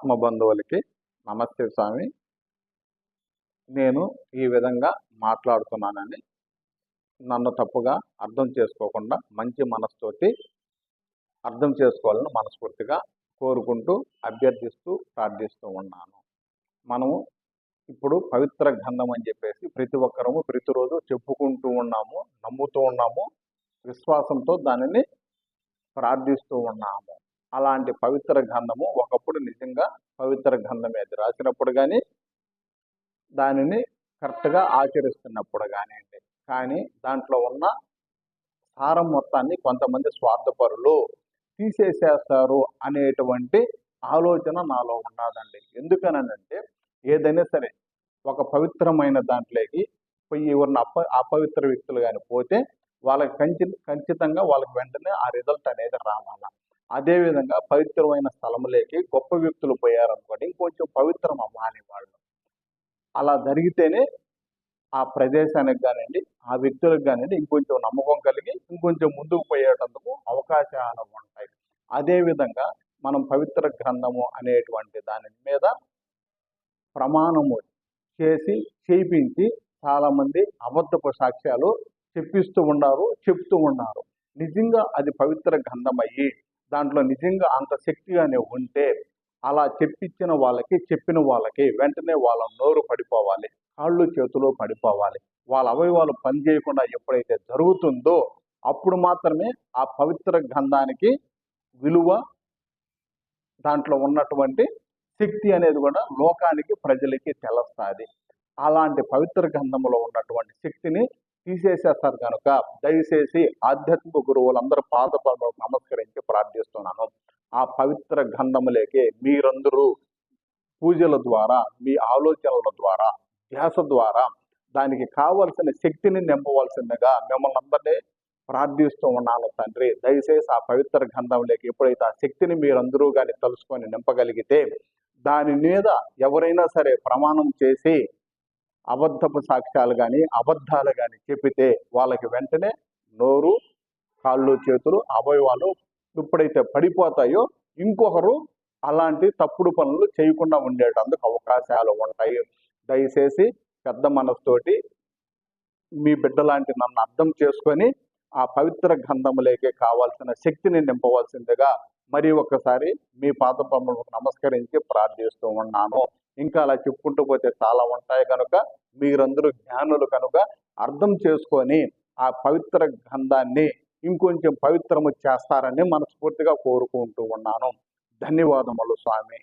ఆత్మబంధువులకి నమస్తే స్వామి. నేను ఈ విధంగా మాట్లాడుతున్నానని నన్ను తప్పుగా అర్థం చేసుకోకుండా మంచి మనసుతోటి అర్థం చేసుకోవాలని మనస్ఫూర్తిగా కోరుకుంటూ అభ్యర్థిస్తూ ప్రార్థిస్తూ ఉన్నాను. మనము ఇప్పుడు పవిత్ర గ్రంథం అని చెప్పేసి ప్రతి ఒక్కరము ప్రతిరోజు చెప్పుకుంటూ ఉన్నాము, నమ్ముతూ ఉన్నాము, విశ్వాసంతో దానిని ప్రార్థిస్తూ ఉన్నాము. అలాంటి పవిత్ర గ్రంథము ఒకప్పుడు నిజంగా పవిత్ర గ్రంథమే, అది రాసినప్పుడు కానీ దానిని కరెక్ట్గా ఆచరిస్తున్నప్పుడు కానివ్వండి. కానీ దాంట్లో ఉన్న సారం మొత్తాన్ని కొంతమంది స్వార్థపరులు తీసేసేస్తారు అనేటువంటి ఆలోచన నాలో ఉన్నదండి. ఎందుకనంటే ఏదైనా సరే ఒక పవిత్రమైన దాంట్లోకి పోయి ఎవరిని అపవిత్ర వ్యక్తులు కానీ పోతే వాళ్ళకి ఖచ్చితంగా వాళ్ళకి వెంటనే ఆ రిజల్ట్ అనేది రావాల. అదేవిధంగా పవిత్రమైన స్థలంలోకి గొప్ప వ్యక్తులు పోయారనుకోండి, ఇంకొంచెం పవిత్రం అవ్వాలి వాళ్ళు. అలా జరిగితేనే ఆ ప్రదేశానికి కానివ్వండి, ఆ వ్యక్తులకు కానివ్వండి ఇంకొంచెం నమ్మకం కలిగి ఇంకొంచెం ముందుకు పోయేటందుకు అవకాశాలు ఉంటాయి. అదేవిధంగా మనం పవిత్ర గ్రంథము అనేటువంటి దాని మీద ప్రమాణము చేసి చేయించి చాలామంది అబద్ధపు సాక్ష్యాలు చెప్తూ ఉన్నారు. నిజంగా అది పవిత్ర గ్రంథం అయ్యి దాంట్లో నిజంగా అంత శక్తిగానే ఉంటే అలా చెప్పిన వాళ్ళకి వెంటనే వాళ్ళ నోరు పడిపోవాలి, కాళ్ళు చేతులు పడిపోవాలి. వాళ్ళ అవయవాలు పనిచేయకుండా ఎప్పుడైతే జరుగుతుందో అప్పుడు మాత్రమే ఆ పవిత్ర గ్రంథానికి విలువ, దాంట్లో ఉన్నటువంటి శక్తి అనేది కూడా లోకానికి ప్రజలకి తెలుస్తుంది. అలాంటి పవిత్ర గ్రంథంలో ఉన్నటువంటి శక్తిని తీసేసేస్తారు కనుక దయచేసి ఆధ్యాత్మిక గురువులందరూ పాదపద్మలకు నమస్కరించి ప్రార్థిస్తున్నాను. ఆ పవిత్ర గ్రంథములేకే మీరందరూ పూజల ద్వారా, మీ ఆలోచనల ద్వారా, ధ్యాస ద్వారా దానికి కావలసిన శక్తిని నింపవలసిందిగా మిమ్మల్ని అందరినీ ప్రార్థిస్తూ ఉన్నాను తండ్రి. దయచేసి ఆ పవిత్ర గ్రంథంలోకి ఎప్పుడైతే ఆ శక్తిని మీరందరూ కానీ తెలుసుకొని నింపగలిగితే దాని మీద ఎవరైనా సరే ప్రమాణం చేసి అబద్ధపు సాక్ష్యాలు కానీ అబద్ధాలు కానీ చెప్పితే వాళ్ళకి వెంటనే నోరు, కాళ్ళు, చేతులు, అవయవాలు ఎప్పుడైతే పడిపోతాయో ఇంకొకరు అలాంటి తప్పుడు పనులు చేయకుండా ఉండేటందుకు అవకాశాలు ఉంటాయి. దయచేసి పెద్ద మనసుతోటి మీ బిడ్డలాంటి నన్ను అర్థం చేసుకొని ఆ పవిత్ర గ్రంథములేకే కావాల్సిన శక్తిని నింపవలసిందిగా మరి ఒక్కసారి మీ పాదపద్మలకు నమస్కరించి ప్రార్థిస్తూ ఉన్నాను. ఇంకా అలా చెప్పుకుంటూ పోతే చాలా ఉంటాయి కనుక మీరందరూ జ్ఞానులు కనుక అర్థం చేసుకొని ఆ పవిత్ర గ్రంథాన్ని ఇంకొంచెం పవిత్రము చేస్తారని మనస్ఫూర్తిగా కోరుకుంటూ ఉన్నాను. ధన్యవాదములు స్వామి.